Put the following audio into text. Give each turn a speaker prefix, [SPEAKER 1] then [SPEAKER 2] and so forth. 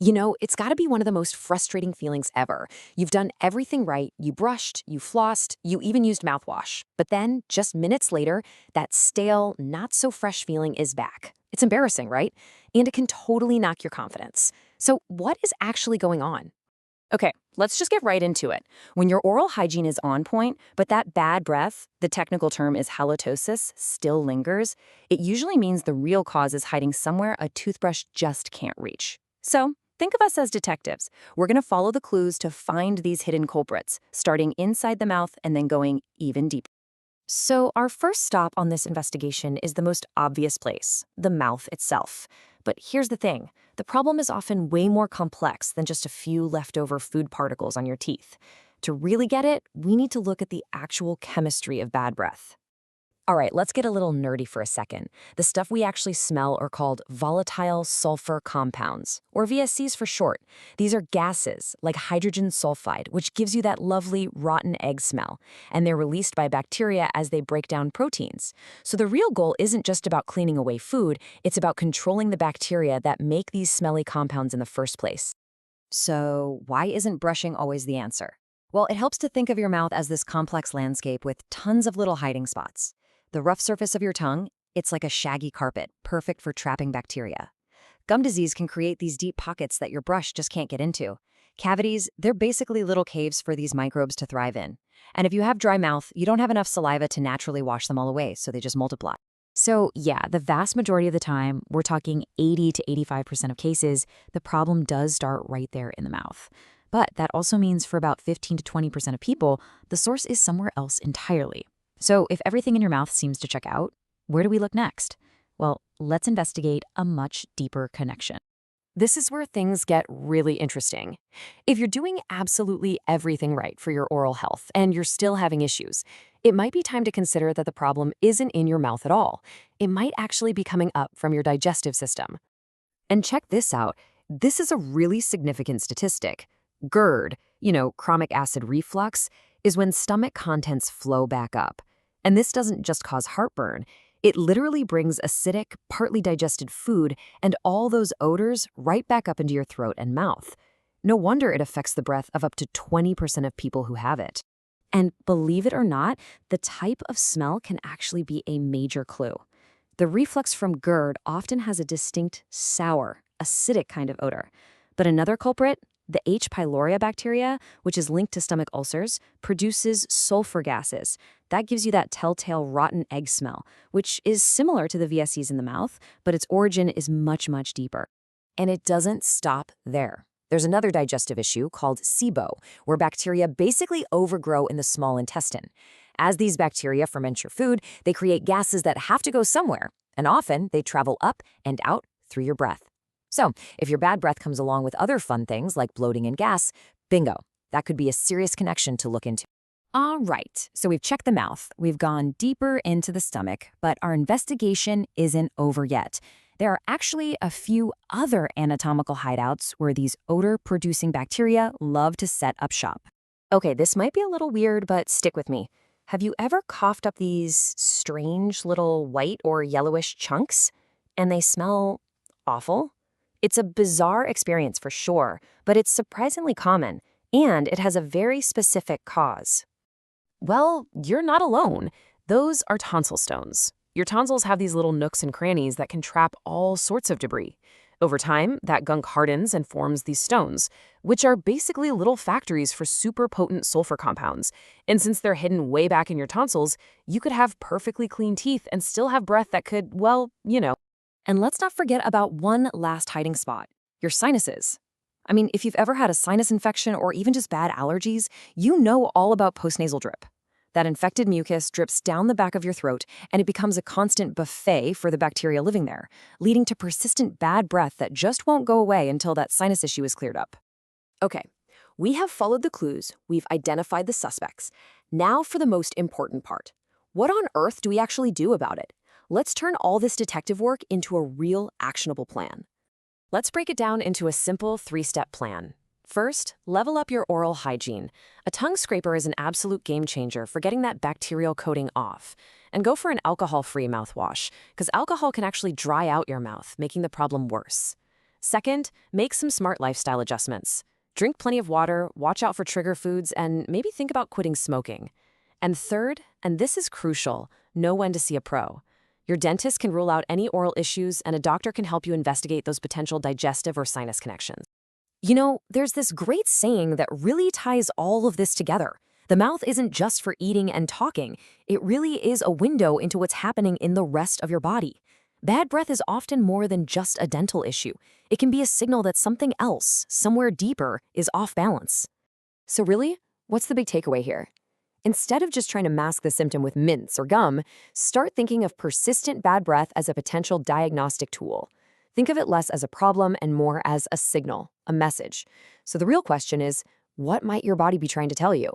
[SPEAKER 1] It's got to be one of the most frustrating feelings ever. You've done everything right. You brushed, you flossed, you even used mouthwash. But then, just minutes later, that stale, not so fresh feeling is back. It's embarrassing, right? And it can totally knock your confidence. So, what is actually going on? Okay, let's just get right into it. When your oral hygiene is on point, but that bad breath, the technical term is halitosis, still lingers, it usually means the real cause is hiding somewhere a toothbrush just can't reach. So, think of us as detectives. We're going to follow the clues to find these hidden culprits, starting inside the mouth and then going even deeper. So, our first stop on this investigation is the most obvious place, the mouth itself. But here's the thing, the problem is often way more complex than just a few leftover food particles on your teeth. To really get it, we need to look at the actual chemistry of bad breath. All right, let's get a little nerdy for a second. The stuff we actually smell are called volatile sulfur compounds, or VSCs for short. These are gases, like hydrogen sulfide, which gives you that lovely rotten egg smell, and they're released by bacteria as they break down proteins. So the real goal isn't just about cleaning away food, it's about controlling the bacteria that make these smelly compounds in the first place. So why isn't brushing always the answer? Well, it helps to think of your mouth as this complex landscape with tons of little hiding spots. The rough surface of your tongue, it's like a shaggy carpet, perfect for trapping bacteria. Gum disease can create these deep pockets that your brush just can't get into. Cavities, they're basically little caves for these microbes to thrive in. And if you have dry mouth, you don't have enough saliva to naturally wash them all away, so they just multiply. So yeah, the vast majority of the time, we're talking 80 to 85% of cases, the problem does start right there in the mouth. But that also means for about 15 to 20% of people, the source is somewhere else entirely. So if everything in your mouth seems to check out, where do we look next? Well, let's investigate a much deeper connection. This is where things get really interesting. If you're doing absolutely everything right for your oral health and you're still having issues, it might be time to consider that the problem isn't in your mouth at all. It might actually be coming up from your digestive system. And check this out. This is a really significant statistic. GERD, chronic acid reflux, is when stomach contents flow back up. And this doesn't just cause heartburn. It literally brings acidic, partly digested food and all those odors right back up into your throat and mouth. No wonder it affects the breath of up to 20% of people who have it. And believe it or not, the type of smell can actually be a major clue. The reflux from GERD often has a distinct sour, acidic kind of odor. But another culprit, the H. pylori bacteria, which is linked to stomach ulcers, produces sulfur gases. That gives you that telltale rotten egg smell, which is similar to the VSCs in the mouth, but its origin is much, much deeper. And it doesn't stop there. There's another digestive issue called SIBO, where bacteria basically overgrow in the small intestine. As these bacteria ferment your food, they create gases that have to go somewhere, and often they travel up and out through your breath. So, if your bad breath comes along with other fun things like bloating and gas, bingo, that could be a serious connection to look into. All right, so we've checked the mouth, we've gone deeper into the stomach, but our investigation isn't over yet. There are actually a few other anatomical hideouts where these odor-producing bacteria love to set up shop. Okay, this might be a little weird, but stick with me. Have you ever coughed up these strange little white or yellowish chunks? And they smell awful? It's a bizarre experience for sure, but it's surprisingly common, and it has a very specific cause. Well, you're not alone. Those are tonsil stones. Your tonsils have these little nooks and crannies that can trap all sorts of debris. Over time, that gunk hardens and forms these stones, which are basically little factories for super potent sulfur compounds. And since they're hidden way back in your tonsils, you could have perfectly clean teeth and still have breath that could, well. And let's not forget about one last hiding spot, your sinuses. I mean, if you've ever had a sinus infection or even just bad allergies, you know all about postnasal drip. That infected mucus drips down the back of your throat, and it becomes a constant buffet for the bacteria living there, leading to persistent bad breath that just won't go away until that sinus issue is cleared up. Okay, we have followed the clues, we've identified the suspects. Now for the most important part. What on earth do we actually do about it? Let's turn all this detective work into a real, actionable plan. Let's break it down into a simple 3-step plan. First, level up your oral hygiene. A tongue scraper is an absolute game changer for getting that bacterial coating off. And go for an alcohol-free mouthwash, because alcohol can actually dry out your mouth, making the problem worse. Second, make some smart lifestyle adjustments. Drink plenty of water, watch out for trigger foods, and maybe think about quitting smoking. And third, and this is crucial, know when to see a pro. Your dentist can rule out any oral issues, and a doctor can help you investigate those potential digestive or sinus connections. You know, there's this great saying that really ties all of this together. The mouth isn't just for eating and talking. It really is a window into what's happening in the rest of your body. Bad breath is often more than just a dental issue. It can be a signal that something else, somewhere deeper, is off balance. So really, what's the big takeaway here? Instead of just trying to mask the symptom with mints or gum, start thinking of persistent bad breath as a potential diagnostic tool. Think of it less as a problem and more as a signal, a message. So the real question is, what might your body be trying to tell you?